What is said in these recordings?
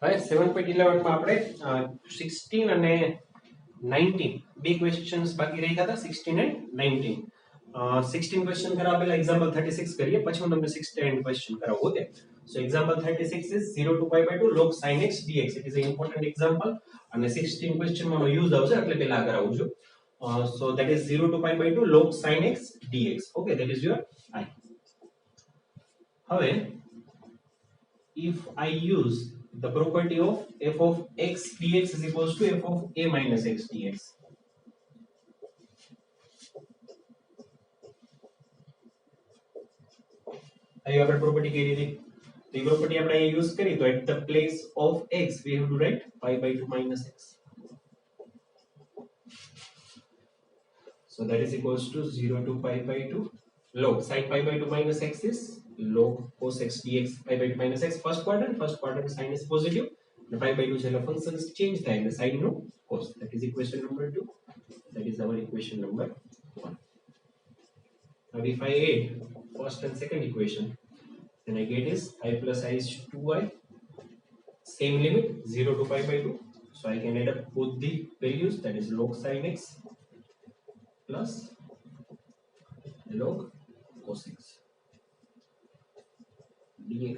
હવે 7.11 માં આપણે 16 અને 19 બે ક્વેશ્ચન્સ બાકી રહ્યા હતા 16 and 19 16 ક્વેશ્ચન કરવા પહેલા એક્ઝામ્પલ 36 કરીએ પછી હું તમને 16 ક્વેશ્ચન કરાવું okay so example 36 is 0 to pi by 2 log sin x dx it is an important example અને 16 ક્વેશ્ચન માં યુઝ આવશે એટલે પહેલા કરાવું છું so that is 0 to pi by 2 log sin x dx okay that is your I હવે if I use the property of f of x dx is equals to f of a minus x dx. અહીં આપણે property કરી હતી તો એ property આપણે અહીં use કરી તો at the place of x we have to write pi by 2 minus x. So that is equals to 0 to pi by 2 log sin pi by 2 minus x is log cos x dx pi by 2 minus x first quadrant sin is positive and pi by 2 છેલ્લા functions change થાય એટલે sin no cos that is equation number 2 that is our equation number 1. Now if I add first and second equation then I get is I plus I is 2i same limit 0 to pi by 2 so I can add up both the values that is log sin x plus log cos x dx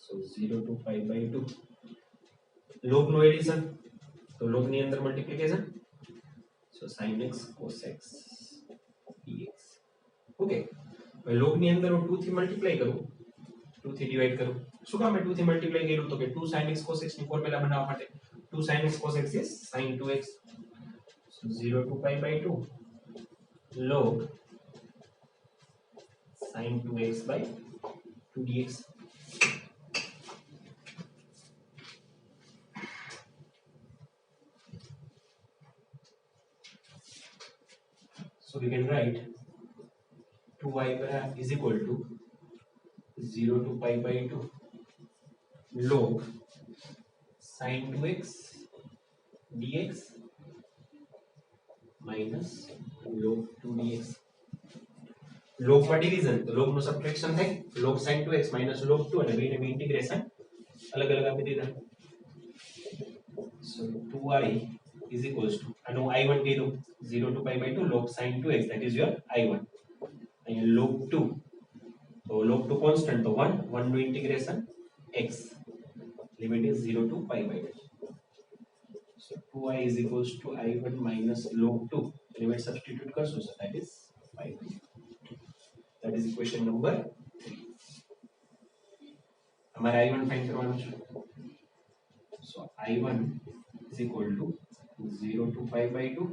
so 0 to pi by 2 log no addition तो log ની અંદર multiplication so sin x cos x dx okay હવે log ની અંદર હું 2 થી multiply કરું 2 થી ડિવાઇડ કરું શું કામ મેં 2 થી મલ્ટીપ્લાય કર્યું તો કે 2 sin x cos x ની ફોર્મ્યુલા બનાવવા માટે 2 sin x cos x is sin 2x so 0 to pi by 2 log sin 2x by 2 dx. So we can write 2y is equal to 0 to pi by 2 log sin 2x dx minus log 2 dx. log માં division તો log નો subtraction થાય log sin 2x minus log 2 અને બેને integration અલગ અલગ આપી દીધા so 2i is equals to આનું i1 કહી દઉં 0 to pi by 2 log sin 2x that is your i1 and log 2 so log 2 constant so 1 no integration x limit is 0 to pi by 2 so 2i is equals to i1 minus log 2 limit substitute કરશું so that is pi by 2 that is equation number 3 हमारा i1 find करवाना है so i1 is equal to 0 to pi by 2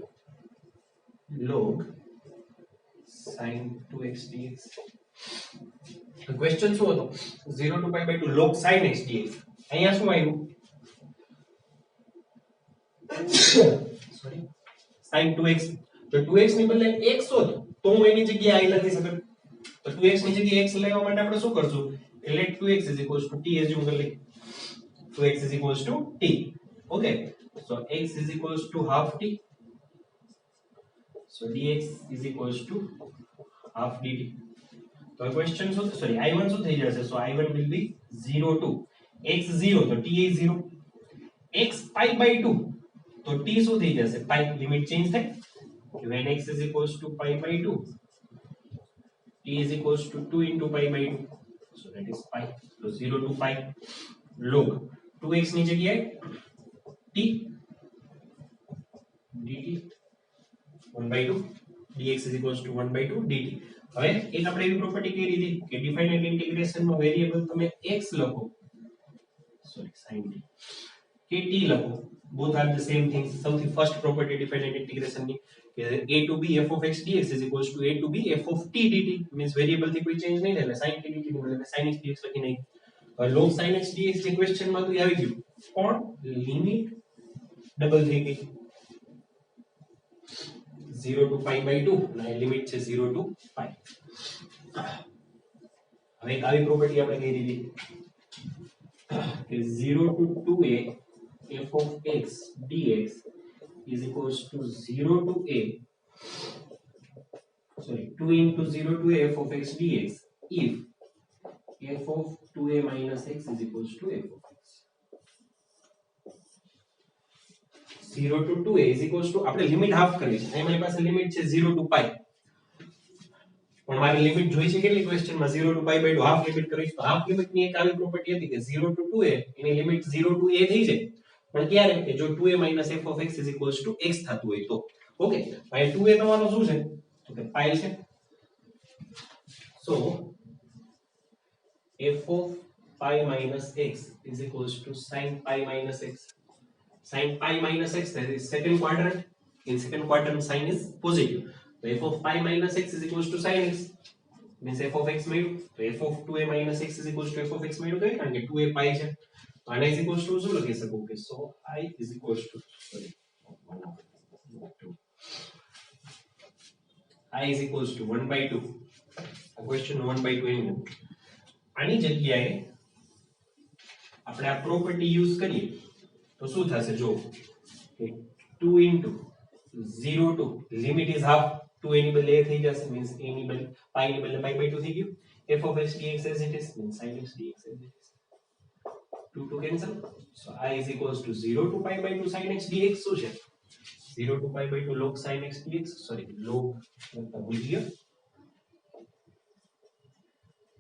log sin 2x dx. The question શું હતો 0 to pi by 2 log sin x dx અહીંયા શું આવ્યું sorry sin 2x તો 2x ની બદલે x હોત તો હું એની જગ્યાએ i લખી શકત તો 2x ની જગ્યાએ x લેવા માટે આપણે શું કરશું let 2x is equals to t assume કરી લઈએ 2x is equals to t okay so x is equals to half t so dx is equals to half dt तो क्वेश्चन શું સોરી i1 શું થઈ જશે so i1 will be 0 to x 0 તો t is 0 x pi by 2 તો t શું થઈ જશે pi લિમિટ ચેન્જ થાય when x is equals to pi by 2 t is equals to 2 into pi by 2 so that is pi so 0 to pi log 2x ની જગ્યાએ t dt 1 by 2 dx is equals to 1 by 2 dt હવે એક આપણે એવી property કરી દીધી કે ડિફાઇનાઇટ integration માં વેરીએબલ તમે x લખો સોરી sin t કે t લખો both are the same things સૌથી ફર્સ્ટ પ્રોપર્ટી ડિફાઇનાઇટ ઇન્ટિગ્રેશન ની કે a to b f of x dx is equals to a to b f of t dt means variable થી કોઈ change નહીં થાય એટલે sin t dt ની બદલે sin x dx લખી નહીં log sin x dx ની ક્વેશ્ચન માં તો આવી ગયું પણ લિમિટ ડબલ થઈ ગઈ 0 to pi by 2 ના લિમિટ છે 0 to pi હવે એક આવી પ્રોપર્ટી આપણે કહી દીધી કે 0 to 2a f of x dx is equals to 0 to a 2 into 0 to a f of x dx if f of 2a minus x is equals to f of x. 0 to 2a is equals to આપણે limit half કરવી છે. અહીં મારી પાસે limit છે 0 to pi. પણ મારે limit જોઈ છે કેટલી ક્વેશ્ચનમાં 0 to pi by 2 half limit કરવી છે. તો હાફ લિમિટ ની એક આવી પ્રોપર્ટી હતી કે 0 to 2a any limit 0 to a થઈ જાય. પણ ક્યારે કે જો 2a minus f of x is equals to x થતું હોય તો. ઓકે, ભાઈ 2a તમારો શું છે? તો કે pi છે. So f of pi minus x is equals to sin pi minus x. Sin pi minus x, that is second quadrant. In second quadrant, sin is positive. So f of pi minus x is equals to sin x. Means f of x મળ્યું. તો f of 2a minus x is equals to f of x મળ્યું તો કારણ કે 2a pi છે. તો આને is equals to શું લખી શકું કે so I is equals to sorry I is equals to 1 by 2. આ ક્વેશ્ચન 1 by 2 એની આની જગ્યાએ આપણે આ પ્રોપર્ટી યુઝ કરીએ તો શું થશે જો 2 into 0 to limit is half 2 એની બદલે a થઈ જશે means a ની બદલે pi ની બદલે pi by 2 થઈ ગયું f of x dx as it is means sin x dx as it is 2 to cancel so I is equals to 0 to pi by 2 sin x dx શું છે 0 to pi by 2 log sin x dx sorry log here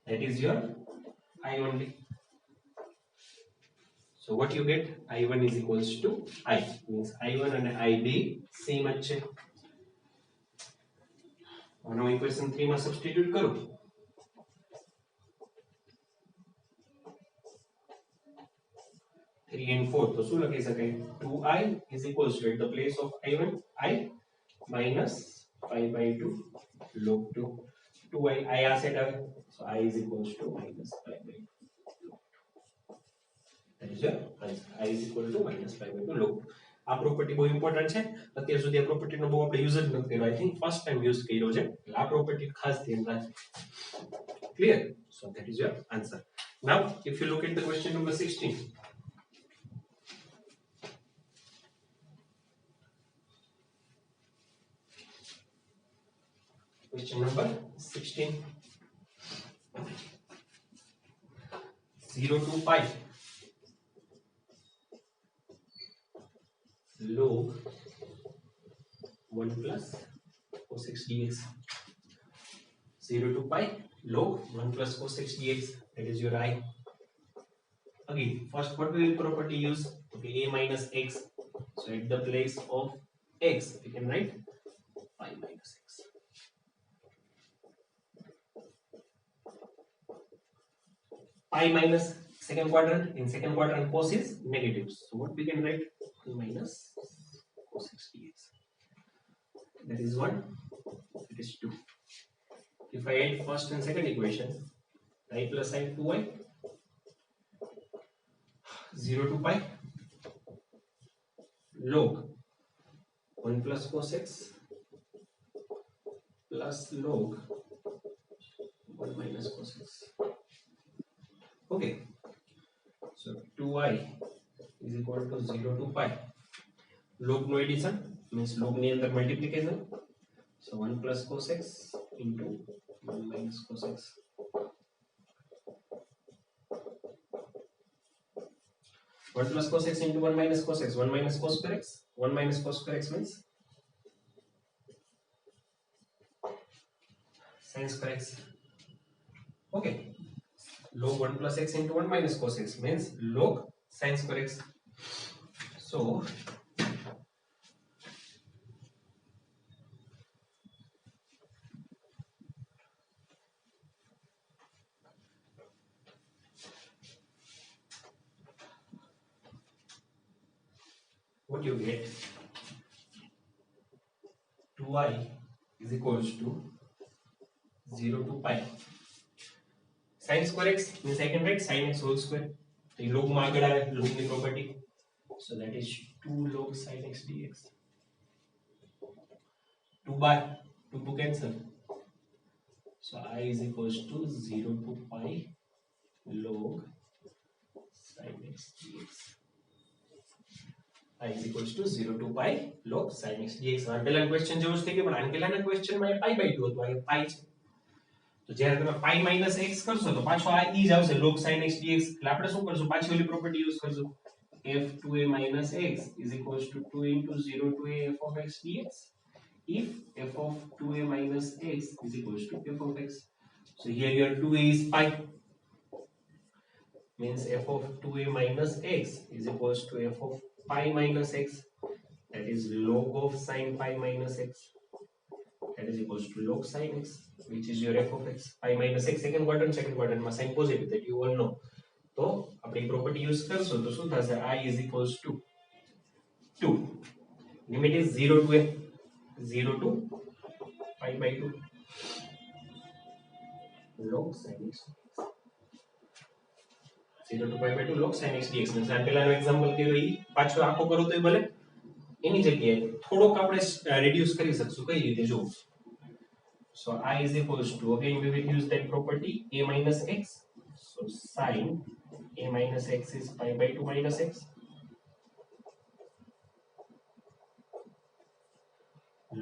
that is your I only. So what you get? I1 is equals to I. Means I1 and I be same જ છે. આનો equation 3 માં substitute કરો. 3 and 4 તો શું લખી શકાય? 2I is equals to at the place of I1 I minus 5 by 2 log 2. 2I આ સેટ આવે. So I is equals to minus 5 by 2. That is your answer. I is equal to minus 5 by 2 log. આ property બહુ important છે. અત્યાર સુધી આ પ્રોપર્ટીનો બહુ આપણે યુઝ જ નથી કર્યો. I think first time use કર્યો છે. એટલે આ પ્રોપર્ટી ખાસ ધ્યાન રાખજો. Clear? So that is your answer. Now if you look at the question number 16. Question number 16. 0 to pi log 1 plus cos x dx. 0 to pi log 1 plus cos x dx. That is your I. Again, first what we will property use? Okay, a minus x. So at the place of x, we can write pi minus x. Pi minus second quadrant. In second quadrant, cos is negative. So what we can write? 1 minus cos x dx. That is 1. That is 2. If I add first and second equation, I plus I 2I 0 to pi log 1 plus cos x plus log 1 minus cos x. Okay, so 2I is equal to 0 to pi log no addition means log ની અંદર multiplication. So 1 plus cos x into 1 minus cos x. 1 plus cos x into 1 minus cos x. 1 minus cos square x. 1 minus cos square x means sin square x. Okay. Log 1 plus x into 1 minus cos x means log sin square x. So what you get? 2I is equals to 0 to pi. Sin square x means I can write sin x whole square. So log માં આગળ આવે log ની property. So that is 2 log sin x dx. 2 bar 2 to cancel. So I is equals to 0 to pi log sin x dx. I is equals to 0 to pi log sin x dx. આ પહેલાનો question જેવો જ થઈ ગયો પણ આના પહેલાના ક્વેશ્ચનમાં pi by 2 હતું આ pi છે. તો જ્યારે તમે પાઈ માઈનસ x કરશો તો પાછો આ ઈ જ આવશે log sin x dx. એટલે આપણે શું કરશું, પાછી ઓલી પ્રોપર્ટી યુઝ કરશું, f2a minus x is equals to 2 into 0 to a f of x dx if f of 2a minus x is equals to f of x. So here your 2a is pi, means f of 2a minus x is equals to f of pi minus x, that is log of sin pi minus x, that is equals to log sin x, which is your f of x. Pi minus x second quadrant માં sin positive, that you all know. તો આપણે property use કરશું તો શું થશે, I is equals to 2, limit is 0 to a 0 to pi by 2 log sin x, 0 to pi by 2 log sin x dx. ને આ પહેલાનો એક્ઝામ્પલ કયો ઈ પાછો આખો કરો તોય ભલે, એની જગ્યાએ થોડોક આપણે રિડ્યુસ કરી શકશું. કઈ રીતે જો, so I is equals to, again we will use that property a minus x, so sin a minus x is pi by 2 minus x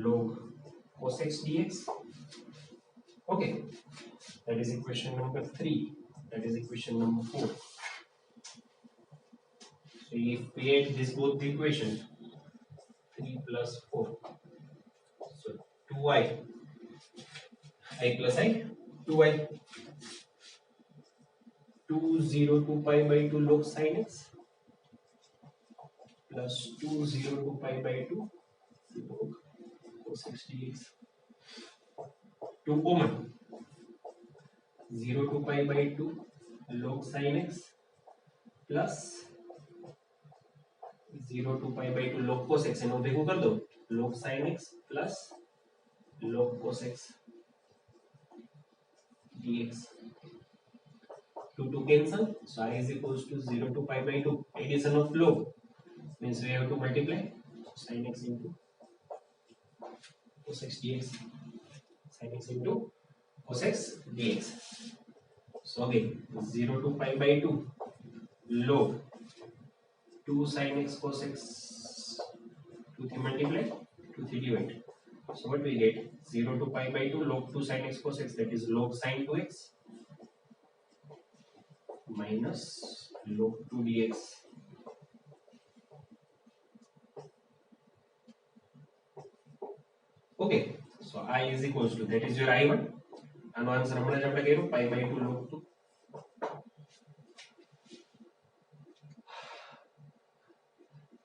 log cos x dx. Okay, that is equation number 3, that is equation number 4. So if we add this both the equations, 3 plus 4, so 2i, I plus I, 2i, 2 0 to pi by 2 log sin x plus 2 0 to pi by 2 log cos x dx. 2 common, 0 to pi by 2 log sin x plus 0 to pi by 2 log cos x, એનો ભેગું કરી દો, log sin x plus log cos x dx. 2 to cancel, so I is equals to 0 to pi by 2, addition of log means we have to multiply, so sin x into cos x dx, sin x into cos x dx. So again 0 to pi by 2 log 2 sin x cos x, 2 થી multiply, 2 થી divide. So what we get, 0 to pi by 2 log 2 sin x cos x, that is log sin 2x minus log 2 dx. Okay, so I is equals to, that is your I1. આનો answer હમણાં જ આપણે કર્યું, pi by 2 log 2.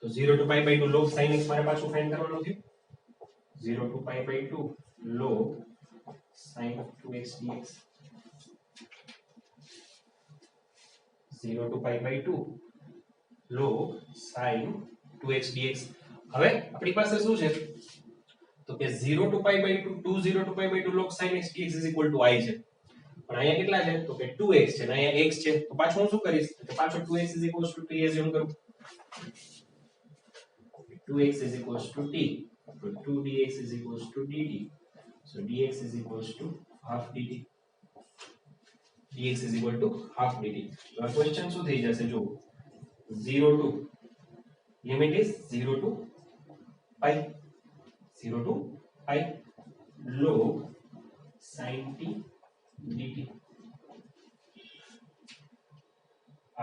તો 0 to pi by 2 log sin x મારે પાછું find કરવાનું છે. 0 to pi by 2 log sin 2x dx. 0 to pi by 2 log sin 2x dx. હવે આપણી પાસે શું છે, તો કે 0 to pi by 2 0 to pi by 2 log sin x dx is equal to I છે. પણ અહીંયા કેટલા છે, તો કે 2x છે ને અહીંયા x છે, તો પાછું હું શું કરીશ, તો પાછો 2x is equals to t assume કરું. 2x is equals to t, so 2 dx is equals to dt, so dx is equals to half dt, dx is equal to half dt. તો આ ક્વેશ્ચન શું થઈ જશે, જો 0 to, limit is 0 to pi, 0 to pi log sin t dt.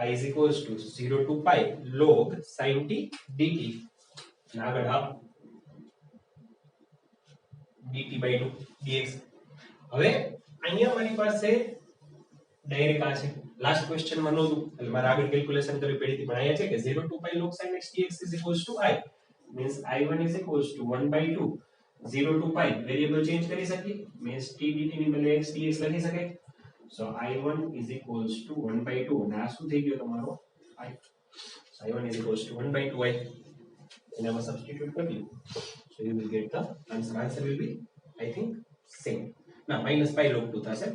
I is equals to 0 to pi log sin t dt. આગળ half dt by 2 dx. હવે અહીંયા મારી પાસે ડાયરેક્ટ આ છે, લાસ્ટ ક્વેશ્ચન માં નહોતું એટલે મારે આગળ કેલ્ક્યુલેશન કરવી પડી હતી, પણ અહીંયા છે કે 0 to pi log sin x dx is equals to I, means I1 is equals to 1 by 2 0 to pi, variable change કરી શકીએ, means t dt ની બદલે x dx લખી શકાય. So I1 is equals to 1 by 2, અને આ શું થઈ ગયો તમારો I. So I1 is equals to 1 by 2I, and I will substitute for you. So you will get the answer. Answer will be, I think, same. Now minus pi log 2 થશે.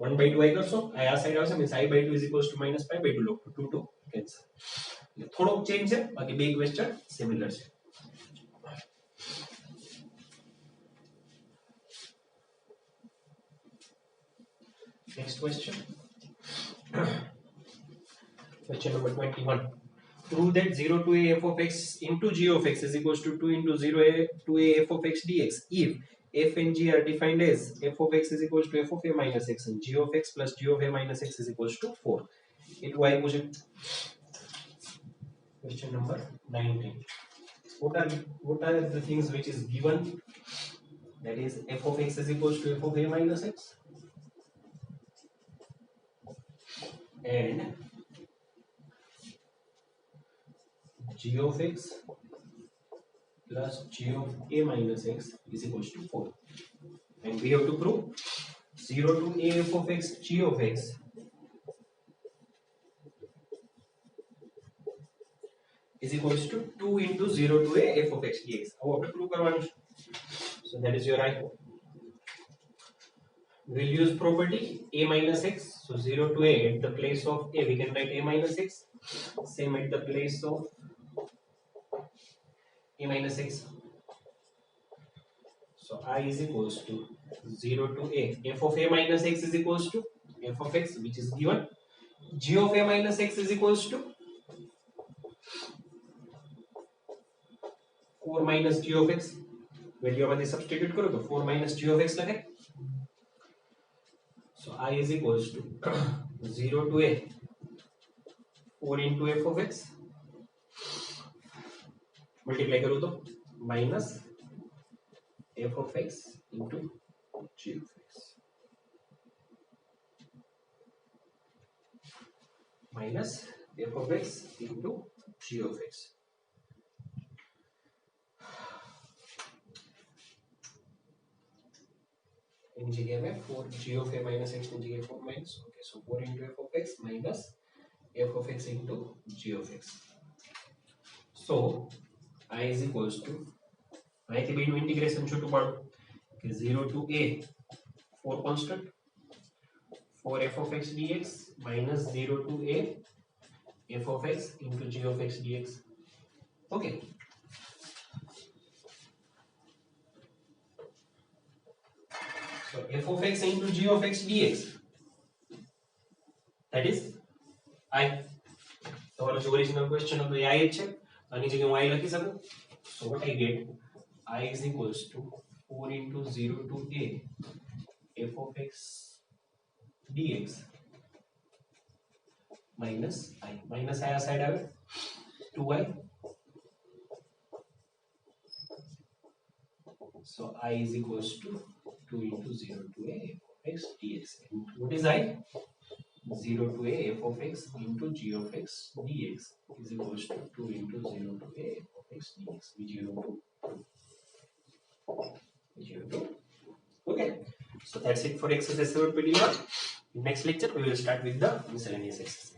1 by 2I કરશો, આ side આવશે, means I by 2 is equals to minus pi by 2 log 2, 2 to cancel. થોડોક change છે, બાકી બે question similar છે. Next question. Question number 21. Prove that 0 to a f of x into g of x is equals to 2 into 0 a to a f of x dx if f and g are defined as f of x is equals to f of a minus x and g of x plus g of a minus x is equals to 4. Into I पूछे question number 19. What are the things which is given? That is f of x is equals to f of a minus x and g of x plus g of a minus x is equals to 4. And we have to prove 0 to a f of x g of x is equals to 2 into 0 to a f of x dx. How to prove करवाना? So that is your I. We'll use property a minus x. So 0 to a, at the place of a we can write a minus x. Same at the place of a minus x. So I is equals to 0 to a. F of a minus x is equals to f of x, which is given. G of a minus x is equals to 4 minus g of x. Value upon substitute करो तो 4 minus g of x लगे. So I is equals to 0 to a 4 into f of x multiply करूँ तो minus f of x into g of x minus f of x into g of x. In जगह में 4 g of a minus x in जगह 4 minus. Okay, so 4 into f of x minus f of x into g of x. So I is equals to I थी बीच में integration छोटू पाड़ो कि 0 to a 4 constant 4 f of x dx minus 0 to a f of x into g of x dx. Okay. So f of x into g of x dx, that is I. તમારો જે original question હતો એ I જ છે. આની જગ્યાએ હું I લખી શકું. So what I get, I is equals to 4 into 0 to a f of x dx minus I. Minus I આ સાઈડ આવે 2i. So I is equals to 2 into 0 to a f of x dx. And what is I? 0 to a f of x into g of x dx is equals to 2 into 0 to a f of x dx. Which you have to. Okay. So that's it for exercise 7.21. In next lecture we will start with the miscellaneous exercise.